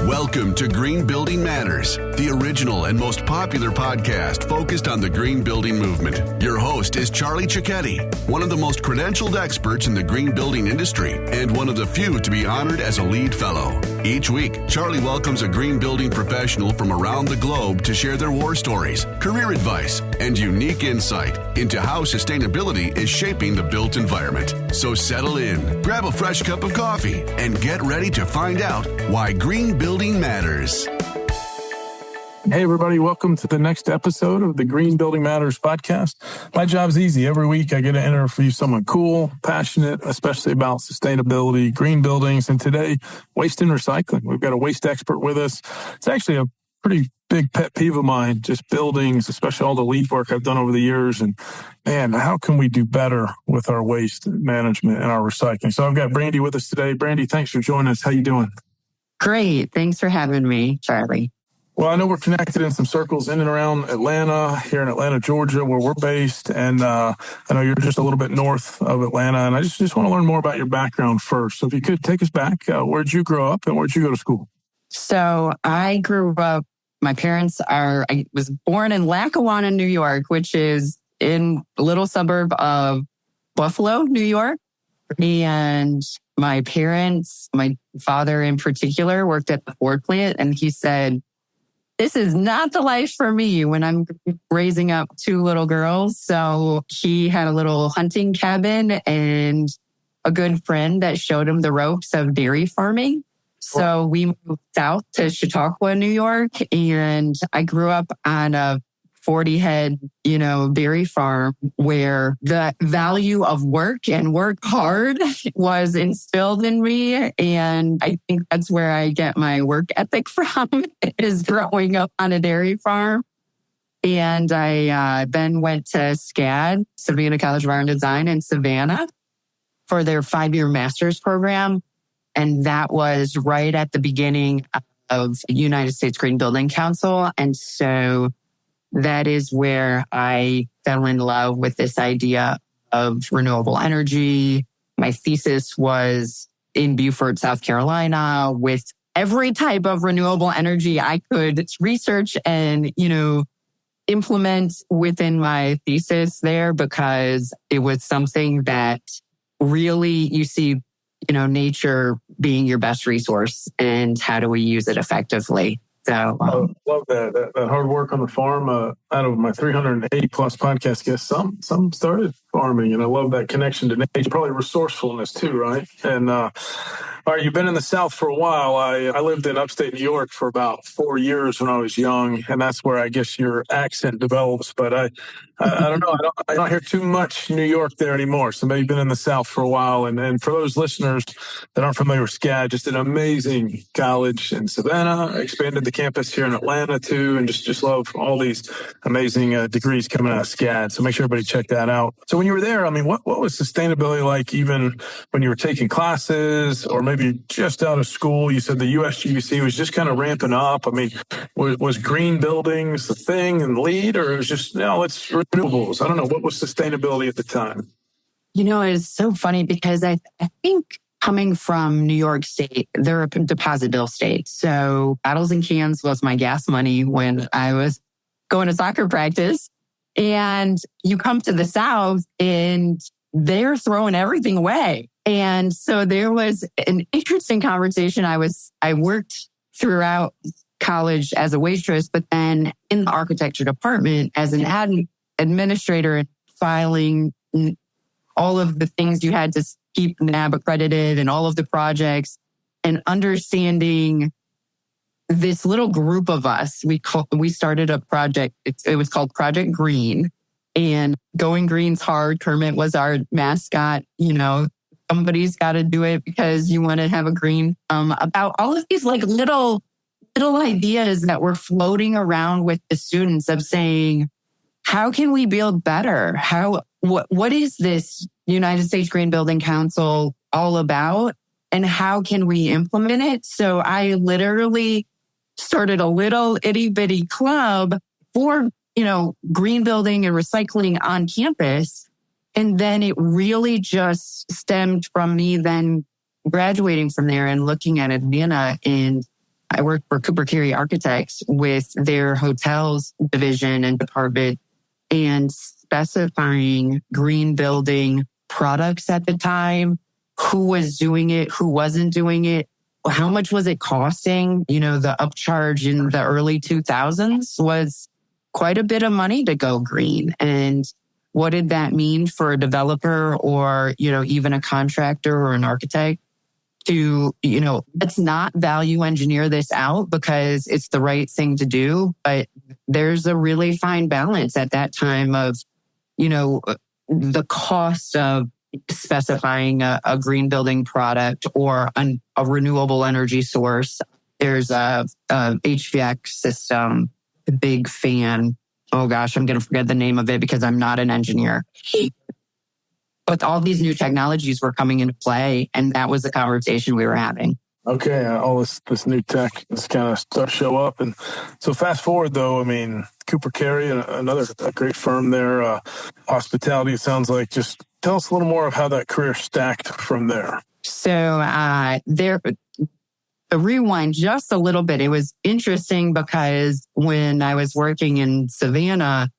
Welcome to Green Building Matters, the original and most popular podcast focused on the green building movement. Your host is Charlie Cichetti, one of the most credentialed experts in the green building industry and one of the few to be honored as a lead fellow. Each week, Charlie welcomes a green building professional from around the globe to share their war stories, career advice, and unique insight into how sustainability is shaping the built environment. So settle in, grab a fresh cup of coffee, and get ready to find out why green building matters. Hey, everybody. Welcome to the next episode of the Green Building Matters podcast. My job's easy. Every week I get to interview someone cool, passionate, especially about sustainability, green buildings, and today, waste and recycling. We've got a waste expert with us. It's actually a pretty big pet peeve of mine, just buildings, especially all the LEED work I've done over the years. And man, how can we do better with our waste management and our recycling? So I've got Brandie with us today. Brandie, thanks for joining us. How you doing? Great. Thanks for having me, Charlie. Well, I know we're connected in some circles in and around Atlanta, here in Atlanta, Georgia, where we're based. And I know you're just a little bit north of Atlanta. And I just want to learn more about your background first. So if you could take us back, where'd you grow up and where'd you go to school? So I grew up, I was born in Lackawanna, New York, which is in a little suburb of Buffalo, New York. And my parents, my father in particular, worked at the Ford plant. And he said, this is not the life for me when I'm raising up two little girls. So he had a little hunting cabin and a good friend that showed him the ropes of dairy farming. So we moved south to Chautauqua, New York, and I grew up on a 40-head, dairy farm where the value of work and work hard was instilled in me. And I think that's where I get my work ethic from, is growing up on a dairy farm. And I then went to SCAD, Savannah College of Art and Design in Savannah, for their 5-year master's program. And that was right at the beginning of United States Green Building Council. And so that is where I fell in love with this idea of renewable energy. My thesis was in Beaufort, South Carolina, with every type of renewable energy I could research and, implement within my thesis there, because it was something that really you see, nature being your best resource, and how do we use it effectively? So I love that hard work on the farm. Out of my 380 plus podcast guests, some started farming, and I love that connection to nature. Probably resourcefulness too, right? And all right, you've been in the South for a while. I lived in upstate New York for about 4 years when I was young, and that's where I guess your accent develops. But I don't know. I don't hear too much New York there anymore. So maybe you've been in the South for a while. And for those listeners that aren't familiar with SCAD, just an amazing college in Savannah. I expanded the campus here in Atlanta too, and just love all these amazing degrees coming out of SCAD. So make sure everybody check that out. So when you were there, what was sustainability like, even when you were taking classes or maybe just out of school? You said the USGBC was just kind of ramping up. Was green buildings the thing and lead, or it was just, it's renewables? I don't know. What was sustainability at the time? It's so funny because I think coming from New York State, they're a deposit bill state. So bottles and cans was my gas money when I was going to soccer practice. And you come to the South and they're throwing everything away. And so there was an interesting conversation. I worked throughout college as a waitress, but then in the architecture department as an administrator, filing all of the things you had to keep NAB accredited and all of the projects, and understanding this little group of us. We started a project. It was called Project Green, and going green's hard. Kermit was our mascot. Somebody's got to do it because you want to have a green. About all of these little ideas that were floating around with the students of saying, how can we build better? What is this United States Green Building Council all about? And how can we implement it? So I literally started a little itty bitty club for, green building and recycling on campus. And then it really just stemmed from me then graduating from there and looking at Atlanta and I worked for Cooper Carey Architects with their hotels division and department and specifying green building products at the time, who was doing it, who wasn't doing it, how much was it costing? The upcharge in the early 2000s was quite a bit of money to go green. And what did that mean for a developer or, even a contractor or an architect to, let's not value engineer this out because it's the right thing to do. But there's a really fine balance at that time of, the cost of specifying a green building product or a renewable energy source. There's a HVAC system, a big fan. Oh gosh, I'm going to forget the name of it because I'm not an engineer. But all these new technologies were coming into play, and that was the conversation we were having. Okay, all this new tech is kind of start to show up. And so fast forward, though, Cooper Carey, another great firm there, hospitality, it sounds like. Just tell us a little more of how that career stacked from there. So rewind just a little bit. It was interesting because when I was working in Savannah,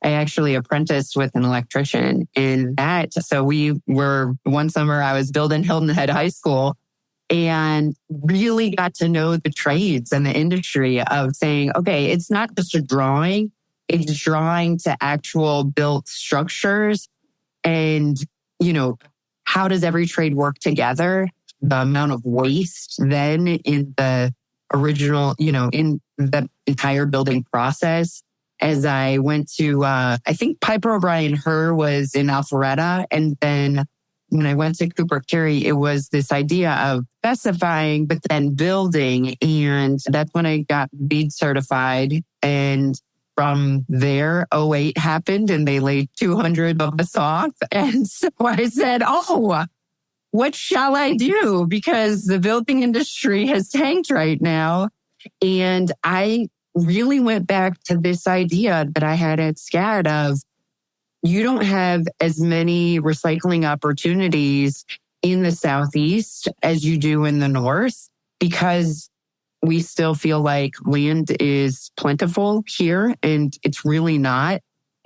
I actually apprenticed with an electrician so one summer I was building Hilton Head High School and really got to know the trades and the industry of saying, okay, it's not just a drawing, it's drawing to actual built structures. And, how does every trade work together? The amount of waste then in the original, in the entire building process. As I went to, I think Piper O'Brien Herr was in Alpharetta. And then when I went to Cooper Carey, it was this idea of specifying, but then building. And that's when I got LEED certified. And from there, 2008 happened and they laid 200 of us off. And so I said, what shall I do? Because the building industry has tanked right now. And I really went back to this idea that I had at SCAD of you don't have as many recycling opportunities in the Southeast as you do in the North because we still feel like land is plentiful here and it's really not.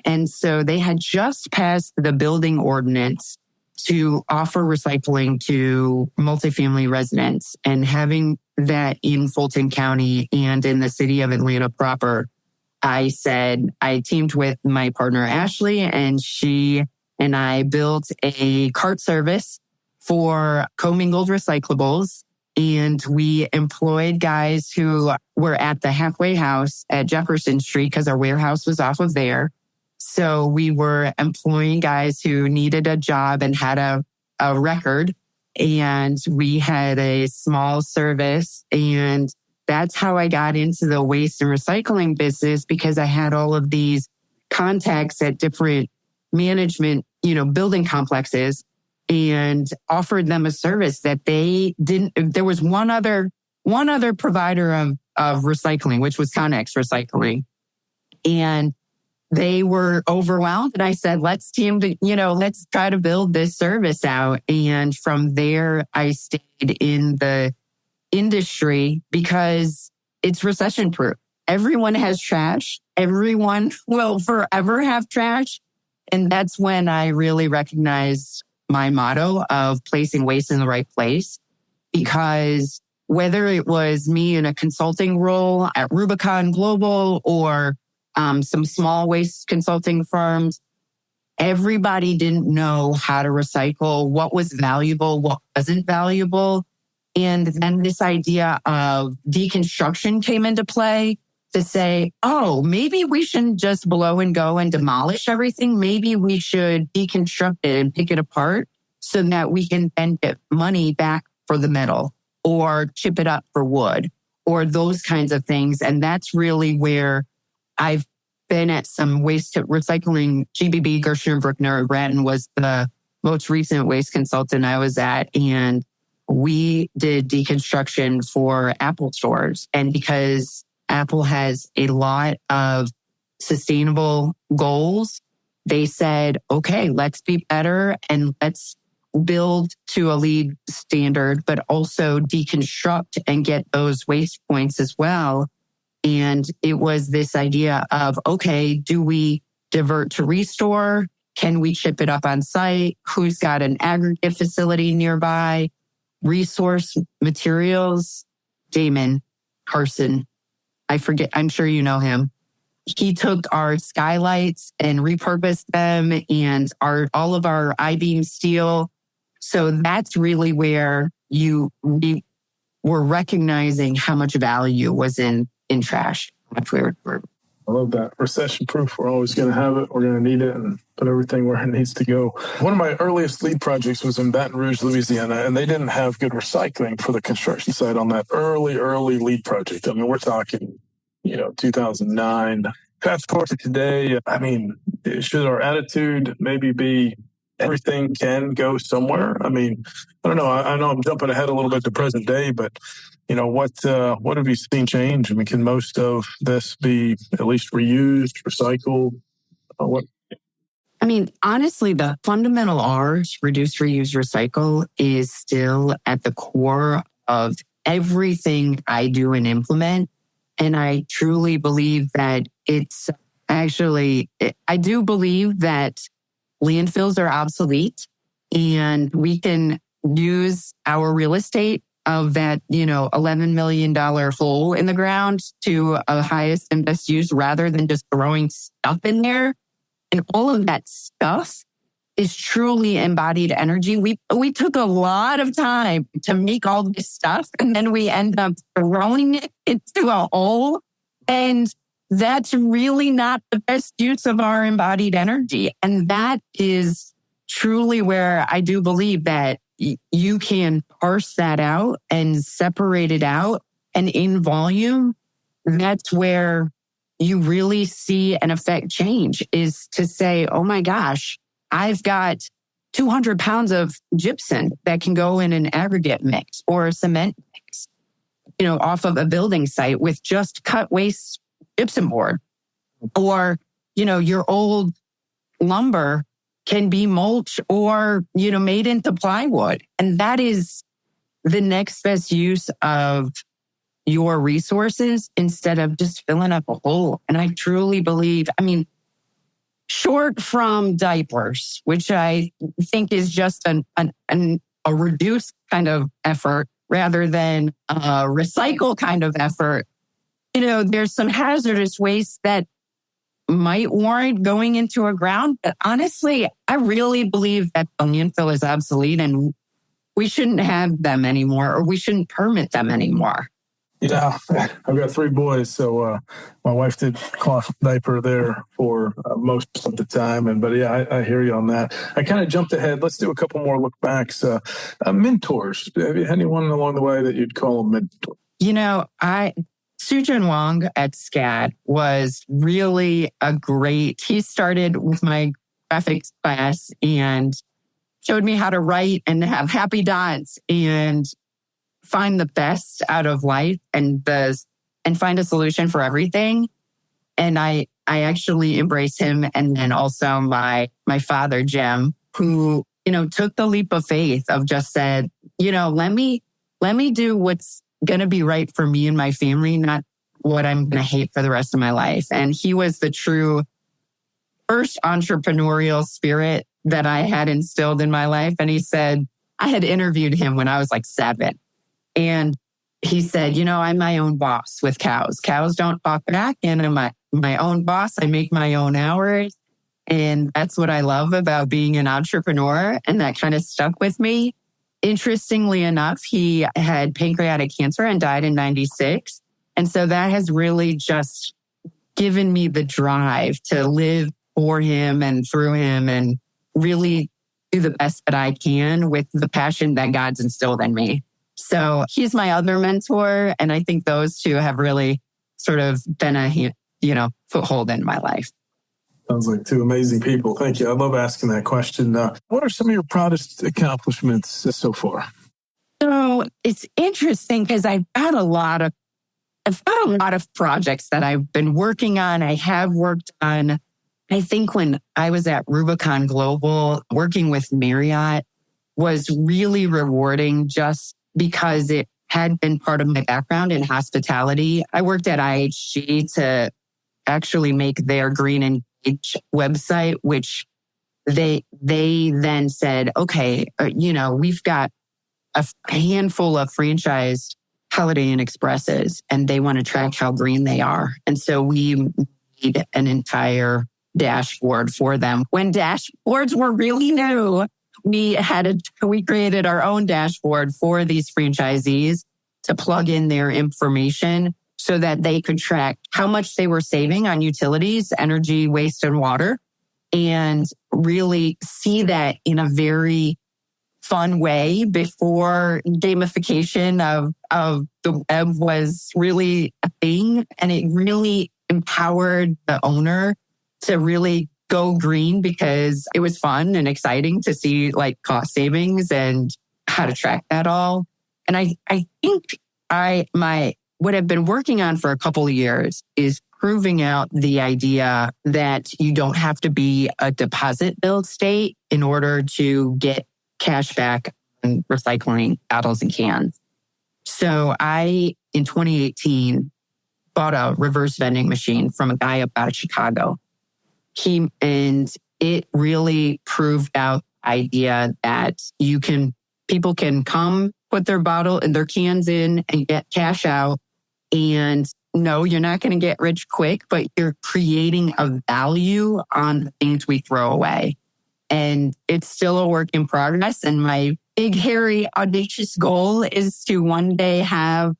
And so they had just passed the building ordinance to offer recycling to multifamily residents, and having that in Fulton County and in the city of Atlanta proper, I teamed with my partner, Ashley, and she and I built a cart service for commingled recyclables. And we employed guys who were at the halfway house at Jefferson Street because our warehouse was off of there. So we were employing guys who needed a job and had a record. And we had a small service. And that's how I got into the waste and recycling business, because I had all of these contacts at different management, building complexes, and offered them a service that they didn't. There was one other provider of recycling, which was Connex Recycling. And they were overwhelmed. And I said, let's try to build this service out. And from there, I stayed in the industry because it's recession proof. Everyone has trash. Everyone will forever have trash. And that's when I really recognized my motto of placing waste in the right place. Because whether it was me in a consulting role at Rubicon Global or some small waste consulting firms, everybody didn't know how to recycle, what was valuable, what wasn't valuable. And then this idea of deconstruction came into play to say, maybe we shouldn't just blow and go and demolish everything. Maybe we should deconstruct it and pick it apart so that we can then get money back for the metal or chip it up for wood or those kinds of things. And that's really where I've been at some waste recycling. GBB, Gershner, Bruckner, Bratton was the most recent waste consultant I was at. And we did deconstruction for Apple stores. And because Apple has a lot of sustainable goals, they said, okay, let's be better and let's build to a LEED standard, but also deconstruct and get those waste points as well. And it was this idea of, okay, do we divert to restore? Can we ship it up on site? Who's got an aggregate facility nearby? Resource materials, Damon Carson. I forget, I'm sure you know him. He took our skylights and repurposed them and all of our I-beam steel. So that's really where we were recognizing how much value was in trash. I love that. Recession proof. We're always going to have it. We're going to need it and put everything where it needs to go. One of my earliest LEED projects was in Baton Rouge, Louisiana, and they didn't have good recycling for the construction site on that early LEED project. I mean, we're talking, 2009. Fast forward to today. I mean, should our attitude maybe be everything can go somewhere? I mean, I don't know. I know I'm jumping ahead a little bit to present day, but what have you seen change? I mean, can most of this be at least reused, recycled? I mean, honestly, the fundamental R's, reduce, reuse, recycle, is still at the core of everything I do and implement. And I truly believe that I do believe that landfills are obsolete and we can use our real estate of that, $11 million hole in the ground to a highest and best use rather than just throwing stuff in there. And all of that stuff is truly embodied energy. We took a lot of time to make all this stuff and then we end up throwing it into a hole. And that's really not the best use of our embodied energy. And that is truly where I do believe that you can parse that out and separate it out. And in volume, that's where you really see an effect change, is to say, oh my gosh, I've got 200 pounds of gypsum that can go in an aggregate mix or a cement mix, off of a building site with just cut waste gypsum board. Or, your old lumber can be mulch or, made into plywood. And that is the next best use of your resources instead of just filling up a hole. And I truly believe, short from diapers, which I think is just a reduced kind of effort rather than a recycle kind of effort. There's some hazardous waste that might warrant going into a ground. But honestly, I really believe that the landfill is obsolete and we shouldn't have them anymore, or we shouldn't permit them anymore. Yeah, I've got 3 boys, so my wife did cloth diaper there for most of the time. But I hear you on that. I kind of jumped ahead. Let's do a couple more look backs. Mentors. Have you had anyone along the way that you'd call a mentor? Sujin Wong at SCAD was really he started with my graphics class and showed me how to write and have happy dots and find the best out of life and find a solution for everything. And I actually embrace him. And then also my father, Jim, who, took the leap of faith of just said, let me do what's going to be right for me and my family, not what I'm going to hate for the rest of my life. And he was the true first entrepreneurial spirit that I had instilled in my life. And he said, I had interviewed him when I was like 7. And he said, I'm my own boss with cows. Cows don't talk back. And I'm my own boss. I make my own hours. And that's what I love about being an entrepreneur. And that kind of stuck with me. Interestingly enough, he had pancreatic cancer and died in 96. And so that has really just given me the drive to live for him and through him and really do the best that I can with the passion that God's instilled in me. So he's my other mentor. And I think those two have really sort of been a, foothold in my life. Sounds like 2 amazing people. Thank you. I love asking that question. What are some of your proudest accomplishments so far? So it's interesting because I've got a lot of projects that I've been working on. I have worked on, I think when I was at Rubicon Global, working with Marriott, was really rewarding just because it had been part of my background in hospitality. I worked at IHG to actually make their Green Engage website, which they then said, okay, we've got a handful of franchised Holiday Inn Expresses, and they want to track how green they are. And so we made an entire dashboard for them. When dashboards were really new, we created our own dashboard for these franchisees to plug in their information so that they could track how much they were saving on utilities, energy, waste, and water, and really see that in a very fun way before gamification of the web was really a thing. And it really empowered the owner to really go green because it was fun and exciting to see like cost savings and how to track that all. And I think what I've been working on for a couple of years is proving out the idea that you don't have to be a deposit build state in order to get cash back on recycling bottles and cans. So I, in 2018, bought a reverse vending machine from a guy up out of Chicago. And it really proved out the idea that people can come put their bottle and their cans in and get cash out. And no, you're not going to get rich quick, but you're creating a value on the things we throw away. And it's still a work in progress. And my big, hairy, audacious goal is to one day have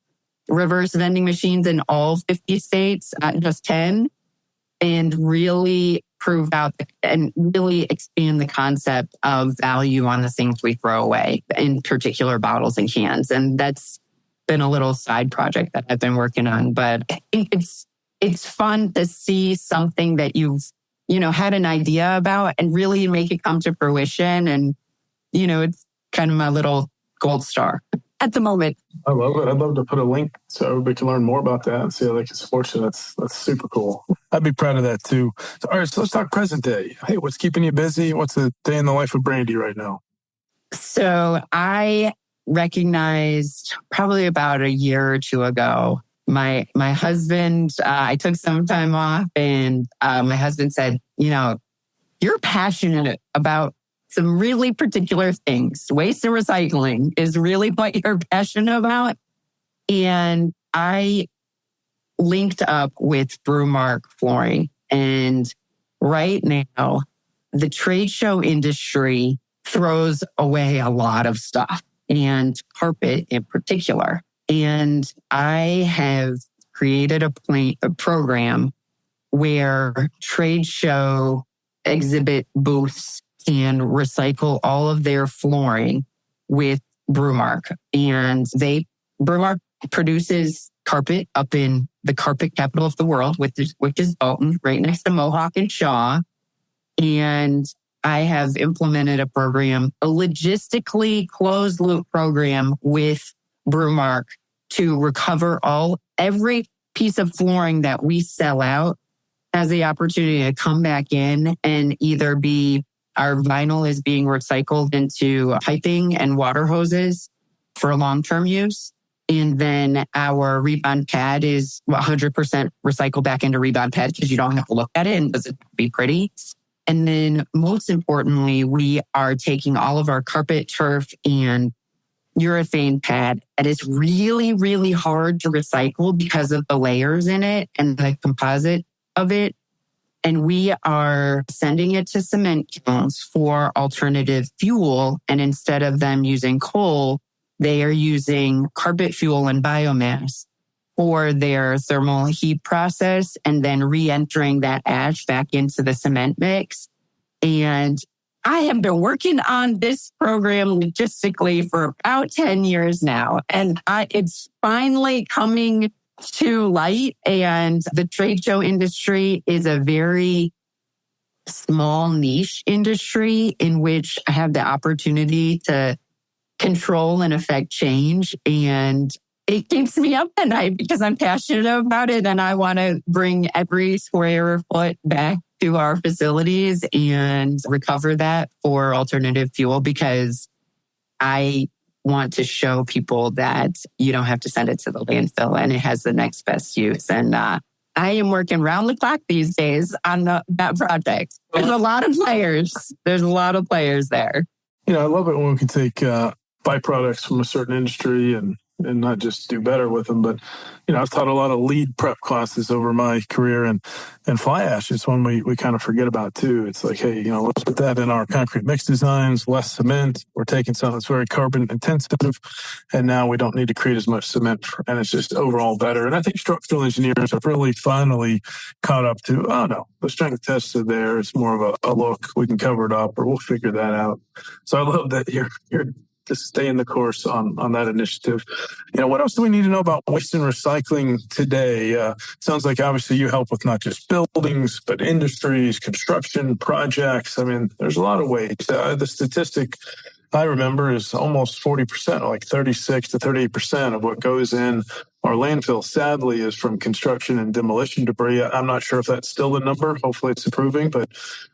reverse vending machines in all 50 states, not just 10, and really prove out and really expand the concept of value on the things we throw away, in particular bottles and cans. And that's been a little side project that I've been working on. But I think it's fun to see something that you've had an idea about and really make it come to fruition. And, it's kind of my little gold star at the moment. I love it. I'd love to put a link so everybody can learn more about that and see how they can support you. That's super cool. I'd be proud of that too. So, all right, so let's talk present day. Hey, what's keeping you busy? What's the day in the life of Brandie right now? So I recognized probably about a year or two ago, my husband, I took some time off and my husband said, you're passionate about some really particular things. Waste and recycling is really what you're passionate about. And I linked up with Brewmark Flooring. And right now, the trade show industry throws away a lot of stuff, and carpet in particular. And I have created a program where trade show exhibit booths can recycle all of their flooring with Brewmark. And Brewmark produces carpet up in the carpet capital of the world, which is Bolton, right next to Mohawk and Shaw. And I have implemented a logistically closed loop program with Brewmark to recover every piece of flooring that we sell out has the opportunity to come back in and either our vinyl is being recycled into piping and water hoses for long-term use. And then our rebound pad is 100% recycled back into rebound pad because you don't have to look at it and doesn't be pretty. And then most importantly, we are taking all of our carpet, turf, and urethane pad that is really, really hard to recycle because of the layers in it and the composite of it. And we are sending it to cement kilns for alternative fuel. And instead of them using coal, they are using carpet fuel and biomass for their thermal heat process and then re-entering that ash back into the cement mix. And I have been working on this program logistically for about 10 years now. And it's finally coming to light. And the trade show industry is a very small niche industry in which I have the opportunity to control and affect change. And it keeps me up at night because I'm passionate about it. And I want to bring every square foot back to our facilities and recover that for alternative fuel because I want to show people that you don't have to send it to the landfill and it has the next best use. And I am working round the clock these days on that project. There's a lot of players. There's a lot of players there. I love it when we can take byproducts from a certain industry and not just do better with them. But, I've taught a lot of lead prep classes over my career, and fly ash is one we kind of forget about too. It's like, hey, let's put that in our concrete mix designs, less cement. We're taking something that's very carbon intensive, and now we don't need to create as much cement, and it's just overall better. And I think structural engineers have really finally caught up to, oh no, the strength test is there. It's more of a look. We can cover it up, or we'll figure that out. So I love that you're just staying the course on that initiative. What else do we need to know about waste and recycling today? Sounds like obviously you help with not just buildings, but industries, construction, projects. I mean, there's a lot of waste. The statistic I remember is almost 40%, like 36 to 38% of what goes in our landfill, sadly, is from construction and demolition debris. I'm not sure if that's still the number. Hopefully it's improving, but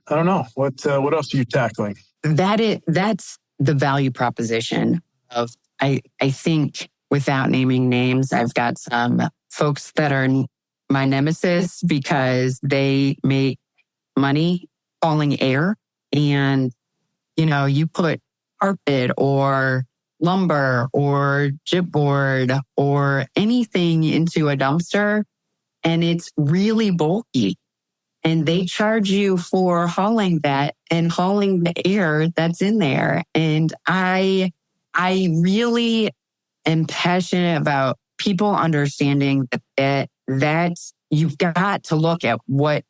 I don't know. What else are you tackling? That's the value proposition of, I think, without naming names, I've got some folks that are my nemesis because they make money hauling air. And, you put carpet or lumber or chipboard or anything into a dumpster and it's really bulky. And they charge you for hauling that and hauling the air that's in there. And I really am passionate about people understanding that you've got to look at what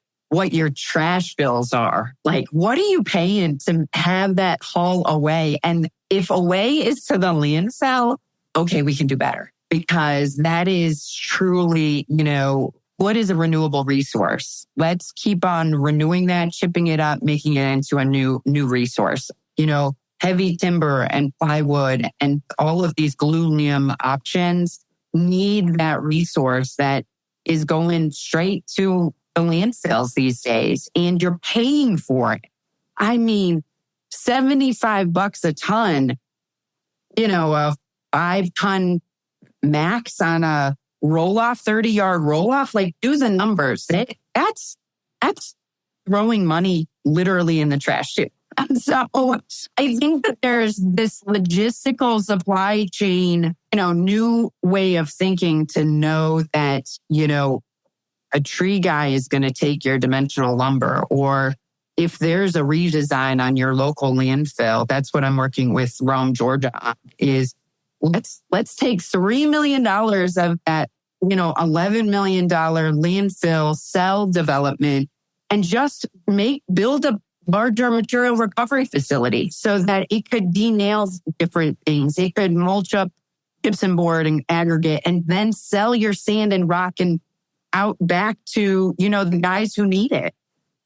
your trash bills are. Like, what are you paying to have that haul away? And if away is to the landfill, okay, we can do better, because that is truly, what is a renewable resource? Let's keep on renewing that, chipping it up, making it into a new resource. Heavy timber and plywood and all of these glulam options need that resource that is going straight to the landfills these days, and you're paying for it. I mean, $75 a ton, a 5-ton max on a roll-off, 30-yard roll-off, like, do the numbers. That's throwing money literally in the trash too. So I think that there's this logistical supply chain, new way of thinking to know that, a tree guy is going to take your dimensional lumber, or if there's a redesign on your local landfill, that's what I'm working with Rome, Georgia on, is let's take $3 million of that, $11 million landfill cell development and just build a larger material recovery facility so that it could denail different things. It could mulch up gypsum board and aggregate and then sell your sand and rock and out back to, the guys who need it.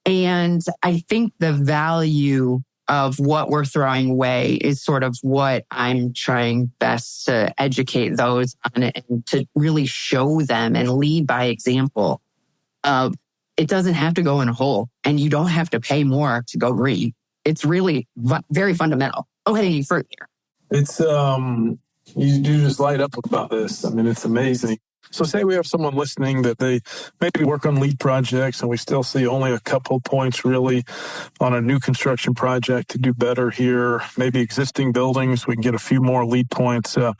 And I think the value of what we're throwing away is sort of what I'm trying best to educate those on it and to really show them and lead by example. It doesn't have to go in a hole and you don't have to pay more to go green. It's really very fundamental. Okay, further. It's, you do just light up about this. I mean, it's amazing. So say we have someone listening that they maybe work on lead projects and we still see only a couple points really on a new construction project to do better here. Maybe existing buildings, we can get a few more lead points. I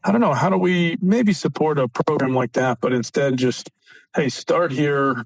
don't know. How do we maybe support a program like that, but instead just, hey, start here.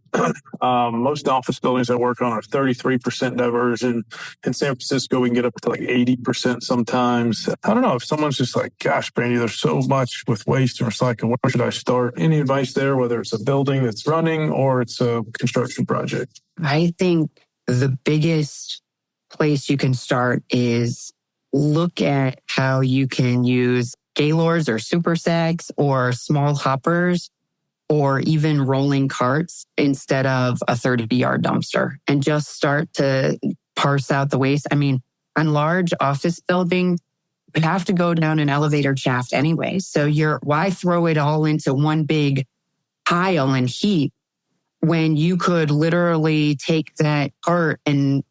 Most office buildings I work on are 33% diversion. In San Francisco, we can get up to like 80% sometimes. I don't know if someone's just like, gosh, Brandie, there's so much with waste and recycling. Where should I start? Any advice there, whether it's a building that's running or it's a construction project? I think the biggest place you can start is look at how you can use gaylords or super sacks or small hoppers or even rolling carts instead of a 30-yard dumpster, and just start to parse out the waste. I mean, on large office buildings, you have to go down an elevator shaft anyway. So why throw it all into one big pile and heap when you could literally take that cart and,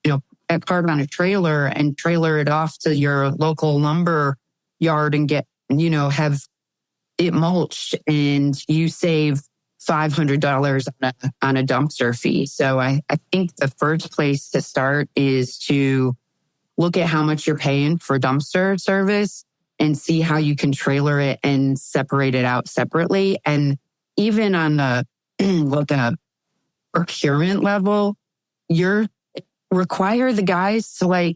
that cart on a trailer and trailer it off to your local lumber yard and have it mulched, and you save $500 on a dumpster fee. So I think the first place to start is to look at how much you're paying for dumpster service and see how you can trailer it and separate it out separately. And even on the a procurement level, you're require the guys to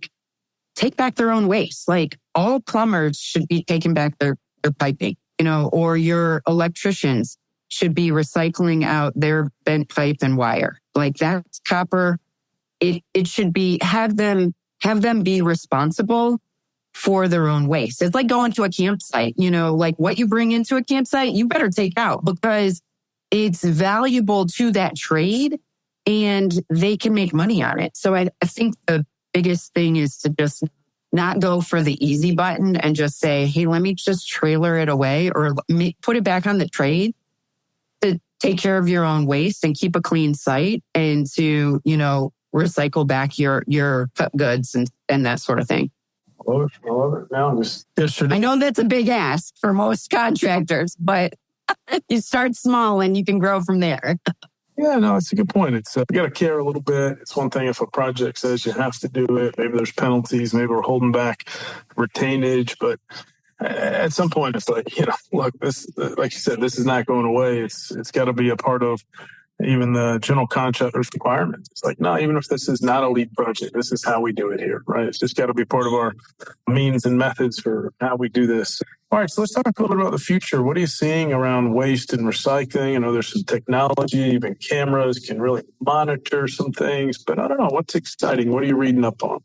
take back their own waste. All plumbers should be taking back their piping, or your electricians should be recycling out their bent pipe and wire. That's copper. It should be have them be responsible for their own waste. It's like going to a campsite, what you bring into a campsite, you better take out because it's valuable to that trade and they can make money on it. So I think the biggest thing is to just not go for the easy button and just say, hey, let me just trailer it away or put it back on the trade to take care of your own waste and keep a clean site and to, recycle back your cut goods and that sort of thing. I love it. Now just yesterday. I know that's a big ask for most contractors, but you start small and you can grow from there. Yeah, no, it's a good point. It's you got to care a little bit. It's one thing if a project says you have to do it. Maybe there's penalties. Maybe we're holding back retainage. But at some point, it's look, this, like you said, this is not going away. It's got to be a part of even the general contractor's requirements. It's no, even if this is not a LEED project, this is how we do it here, right? It's just got to be part of our means and methods for how we do this. All right, so let's talk a little bit about the future. What are you seeing around waste and recycling? I know there's some technology, even cameras can really monitor some things, but I don't know, what's exciting? What are you reading up on?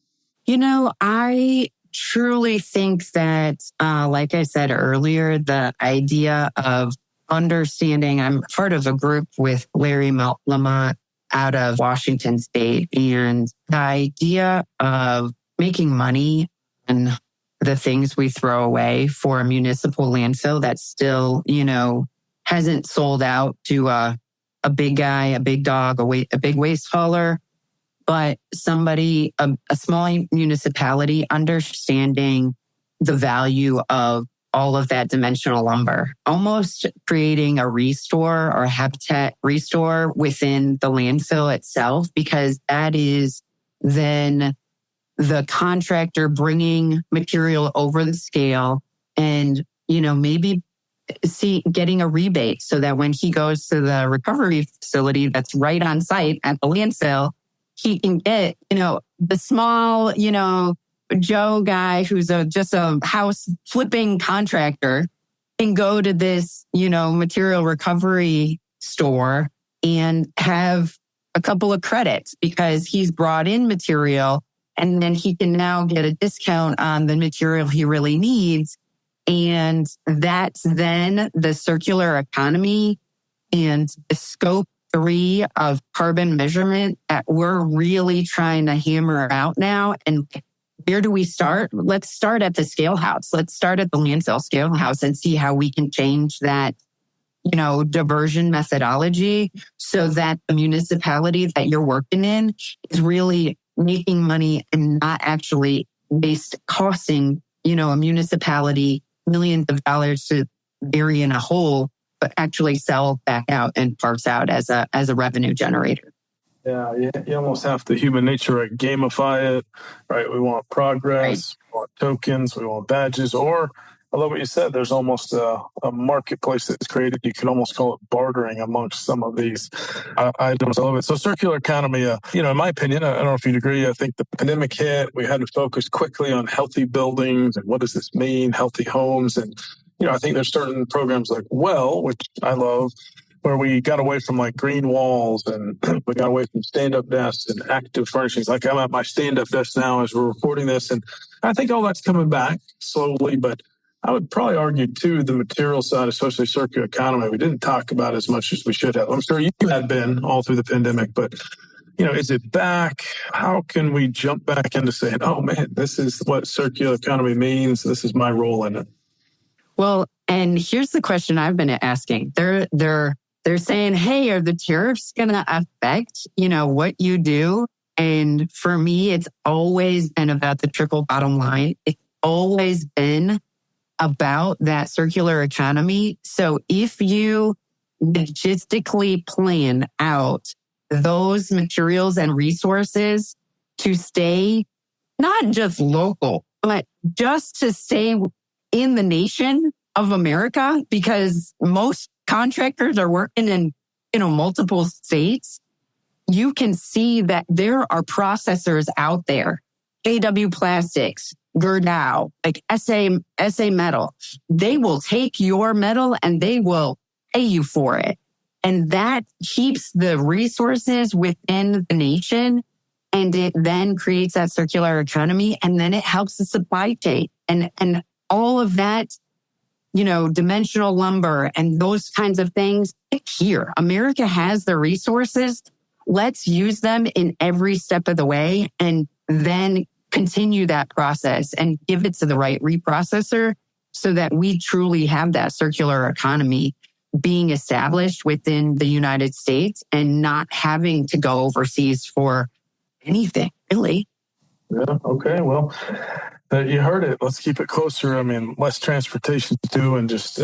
I truly think that, like I said earlier, the idea of understanding, I'm part of a group with Larry Lamont out of Washington State, and the idea of making money on the things we throw away for a municipal landfill that still, hasn't sold out to a big guy, a big dog, a big waste hauler, but somebody, a small municipality understanding the value of all of that dimensional lumber, almost creating a restore or habitat restore within the landfill itself, because that is then the contractor bringing material over the scale and, maybe getting a rebate so that when he goes to the recovery facility that's right on site at the landfill, he can get, the small, Joe guy who's just a house flipping contractor can go to this, material recovery store and have a couple of credits because he's brought in material, and then he can now get a discount on the material he really needs. And that's then the circular economy and the scope 3 of carbon measurement that we're really trying to hammer out now. And where do we start? Let's start at the scale house. Let's start at the landfill scale house and see how we can change that, diversion methodology so that the municipality that you're working in is really making money and not actually costing, a municipality millions of dollars to bury in a hole, but actually sell back out and parse out as a revenue generator. Yeah, you almost have to human nature gamify it, right? We want progress, we want tokens, we want badges, or I love what you said. There's almost a marketplace that's created. You could almost call it bartering amongst some of these items. I love it. So circular economy, in my opinion, I don't know if you'd agree. I think the pandemic hit. We had to focus quickly on healthy buildings and what does this mean, healthy homes. And, I think there's certain programs like WELL, which I love, where we got away from green walls and we got away from stand-up desks and active furnishings. I'm at my stand-up desk now as we're recording this. And I think all that's coming back slowly, but I would probably argue too, the material side, especially circular economy, we didn't talk about as much as we should have. I'm sure you had been all through the pandemic, but is it back? How can we jump back into saying, oh man, this is what circular economy means. This is my role in it. Well, and here's the question I've been asking. They're saying, hey, are the tariffs going to affect, what you do? And for me, it's always been about the triple bottom line. It's always been about that circular economy. So if you logistically plan out those materials and resources to stay not just local, but just to stay in the nation of America, because most contractors are working in, multiple states, you can see that there are processors out there, AW Plastics, Gerdau, like SA Metal. They will take your metal and they will pay you for it. And that keeps the resources within the nation. And it then creates that circular economy. And then it helps the supply chain and all of that, dimensional lumber and those kinds of things. Here, America has the resources. Let's use them in every step of the way and then continue that process and give it to the right reprocessor so that we truly have that circular economy being established within the United States and not having to go overseas for anything, really. Yeah. Okay. Well, you heard it. Let's keep it closer. I mean, less transportation too, and just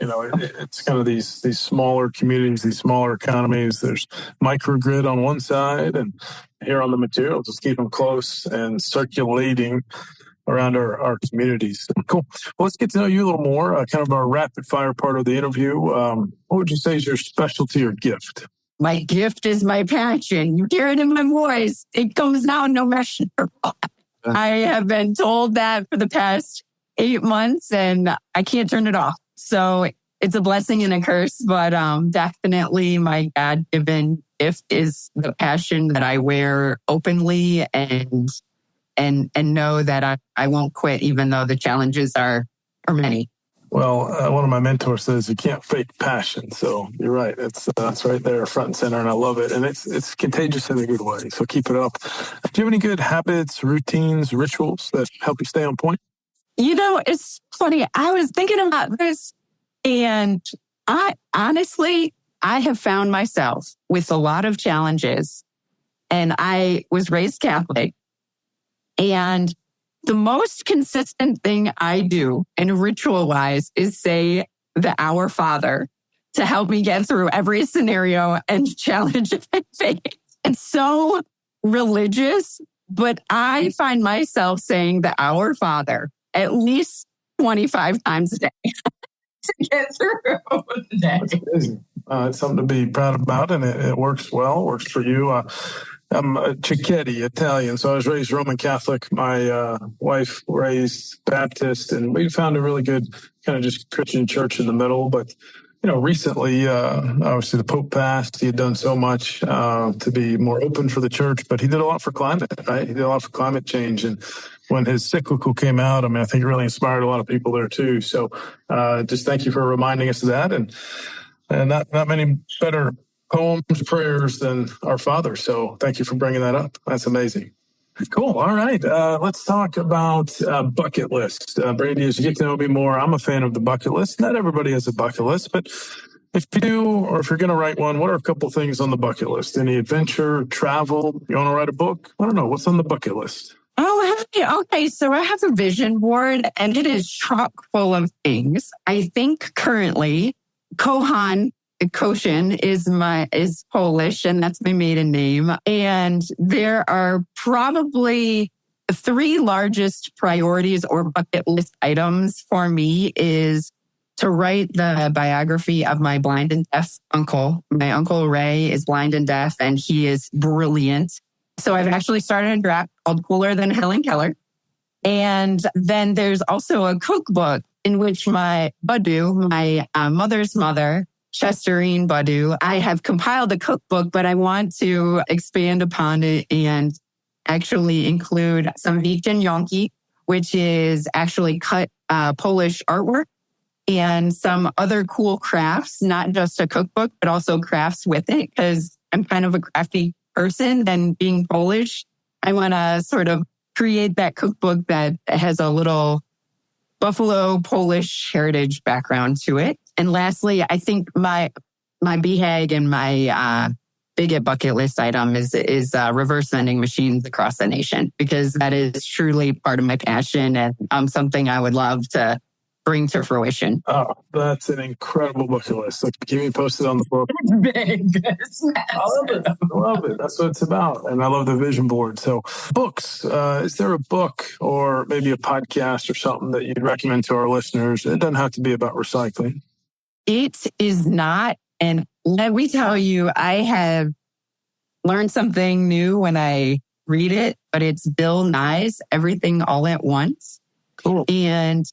it's kind of these smaller communities, these smaller economies. There's microgrid on one side, and here on the materials, just keep them close and circulating around our communities. Cool. Well, let's get to know you a little more. Kind of our rapid fire part of the interview. What would you say is your specialty or gift? My gift is my passion. You hear it in my voice. It comes out no matter what. I have been told that for the past 8 months and I can't turn it off. So it's a blessing and a curse, but definitely my God-given gift is the passion that I wear openly and know that I won't quit even though the challenges are many. Well, one of my mentors says you can't fake passion. So you're right. It's right there front and center, and I love it. And it's contagious in a good way. So keep it up. Do you have any good habits, routines, rituals that help you stay on point? It's funny. I was thinking about this, and I have found myself with a lot of challenges, and I was raised Catholic. And the most consistent thing I do, and ritual-wise, is say the Our Father to help me get through every scenario and challenge I face. It's so religious, but I find myself saying the Our Father at least 25 times a day to get through the day. That's amazing. It's something to be proud about, and it works well, works for you. I'm a Cichetti, Italian, so I was raised Roman Catholic. My wife raised Baptist, and we found a really good kind of just Christian church in the middle. But, recently, obviously the Pope passed. He had done so much to be more open for the church, but he did a lot for climate, right? He did a lot for climate change. And when his cyclical came out, I think it really inspired a lot of people there too. So just thank you for reminding us of that. And not many better poems, prayers than Our Father. So thank you for bringing that up. That's amazing. Cool. All right. Let's talk about bucket list. Brandie, as you get to know me more, I'm a fan of the bucket list. Not everybody has a bucket list, but if you do, or if you're going to write one, what are a couple things on the bucket list? Any adventure, travel? You want to write a book? I don't know. What's on the bucket list? Oh, okay. So I have a vision board and it is chock full of things. I think currently Koshin is Polish, and that's my maiden name. And there are probably the 3 largest priorities or bucket list items for me is to write the biography of my blind and deaf uncle. My uncle Ray is blind and deaf, and he is brilliant. So I've actually started a draft called Cooler Than Helen Keller. And then there's also a cookbook in which my Badu, my mother's mother, Chesterine Badu, I have compiled a cookbook, but I want to expand upon it and actually include some wieczynionki, which is actually cut Polish artwork, and some other cool crafts, not just a cookbook, but also crafts with it, because I'm kind of a crafty person, and being Polish, I want to sort of create that cookbook that has a little Buffalo Polish heritage background to it. And lastly, I think my BHAG and my biggest bucket list item is reverse vending machines across the nation, because that is truly part of my passion and something I would love to bring to fruition. Oh, that's an incredible bucket list. Like, keep me posted on the book. It's big. I love it. I love it. That's what it's about. And I love the vision board. So books, is there a book or maybe a podcast or something that you'd recommend to our listeners? It doesn't have to be about recycling. It is not. And let me tell you, I have learned something new when I read it, but it's Bill Nye's Everything All at Once. Cool. And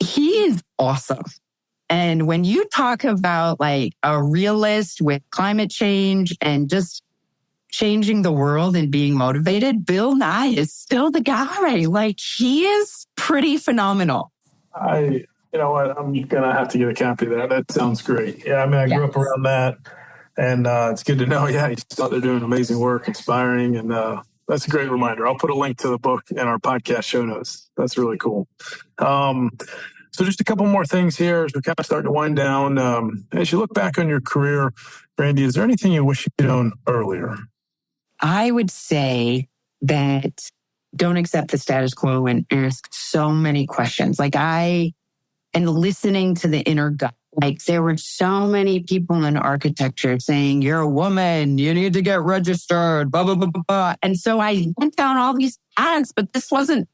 he is awesome. And when you talk about like a realist with climate change and just changing the world and being motivated, Bill Nye is still the guy. Like, he is pretty phenomenal. You know what? I'm going to have to get a copy of that. That sounds great. Yeah, I mean, I grew up around that. And it's good to know, he's out there doing amazing work, inspiring. And that's a great reminder. I'll put a link to the book in our podcast show notes. That's really cool. So just a couple more things here as we're kind of starting to wind down. As you look back on your career, Brandie, is there anything you wish you'd known earlier? I would say that don't accept the status quo and ask so many questions. Like, and listening to the inner gut. Like, there were so many people in architecture saying, you're a woman, you need to get registered, blah, blah, blah, blah, blah. And so I went down all these paths, but it wasn't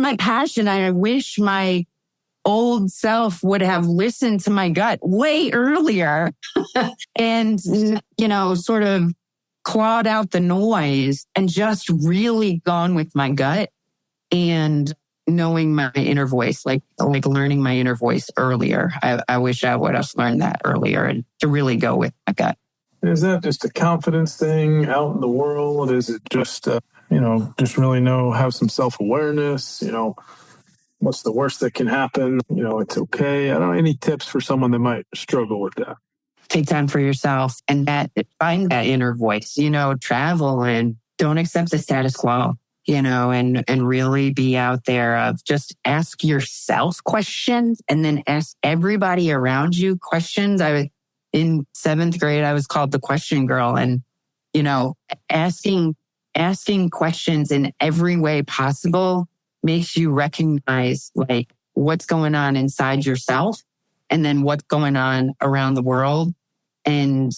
my passion. I wish my old self would have listened to my gut way earlier and, sort of clawed out the noise and just really gone with my gut and knowing my inner voice, like learning my inner voice earlier. I wish I would have learned that earlier and to really go with my gut. Is that just a confidence thing out in the world? Is it just, just really have some self-awareness? What's the worst that can happen? It's okay. I don't know, any tips for someone that might struggle with that? Take time for yourself and find that inner voice, travel and don't accept the status quo. And really be out there of just ask yourself questions and then ask everybody around you questions. In 7th grade, I was called the question girl, and, asking questions in every way possible makes you recognize like what's going on inside yourself and then what's going on around the world and,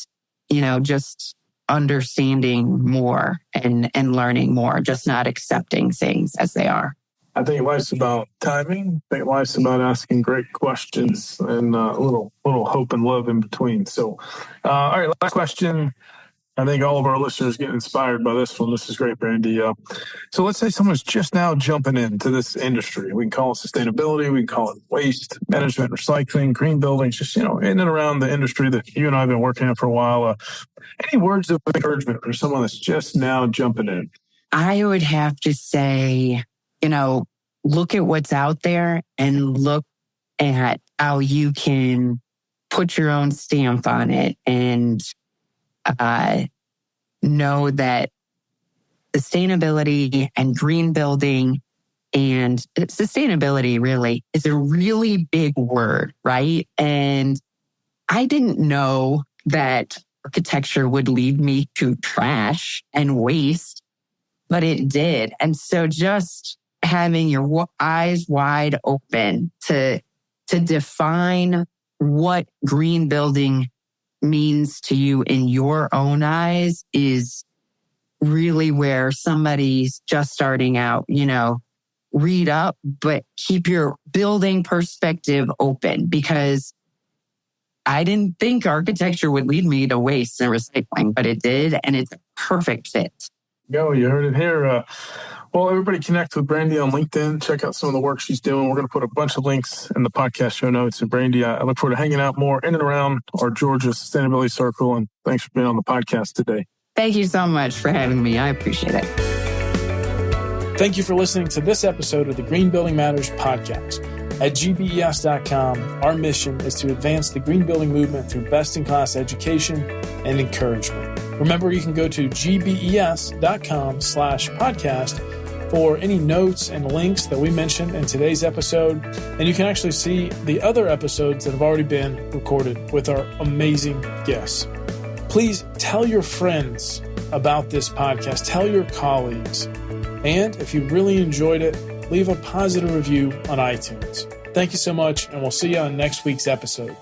just understanding more and learning more, just not accepting things as they are. I think life's about timing. I think life's about asking great questions and a little hope and love in between. So, all right, last question. I think all of our listeners get inspired by this one. This is great, Brandie. So let's say someone's just now jumping into this industry. We can call it sustainability. We can call it waste management, recycling, green buildings, just, in and around the industry that you and I have been working in for a while. Any words of encouragement for someone that's just now jumping in? I would have to say, look at what's out there and look at how you can put your own stamp on it and know that sustainability and green building and sustainability really is a really big word, right? And I didn't know that architecture would lead me to trash and waste, but it did. And so just having your eyes wide open to define what green building means to you in your own eyes is really where somebody's just starting out, read up, but keep your building perspective open, because I didn't think architecture would lead me to waste and recycling, but it did, and it's a perfect fit. You heard it here. Well, everybody connect with Brandie on LinkedIn. Check out some of the work she's doing. We're going to put a bunch of links in the podcast show notes. And Brandie, I look forward to hanging out more in and around our Georgia Sustainability Circle. And thanks for being on the podcast today. Thank you so much for having me. I appreciate it. Thank you for listening to this episode of the Green Building Matters podcast. At gbes.com, our mission is to advance the green building movement through best-in-class education and encouragement. Remember, you can go to gbes.com/podcast for any notes and links that we mentioned in today's episode. And you can actually see the other episodes that have already been recorded with our amazing guests. Please tell your friends about this podcast. Tell your colleagues. And if you really enjoyed it, leave a positive review on iTunes. Thank you so much, and we'll see you on next week's episode.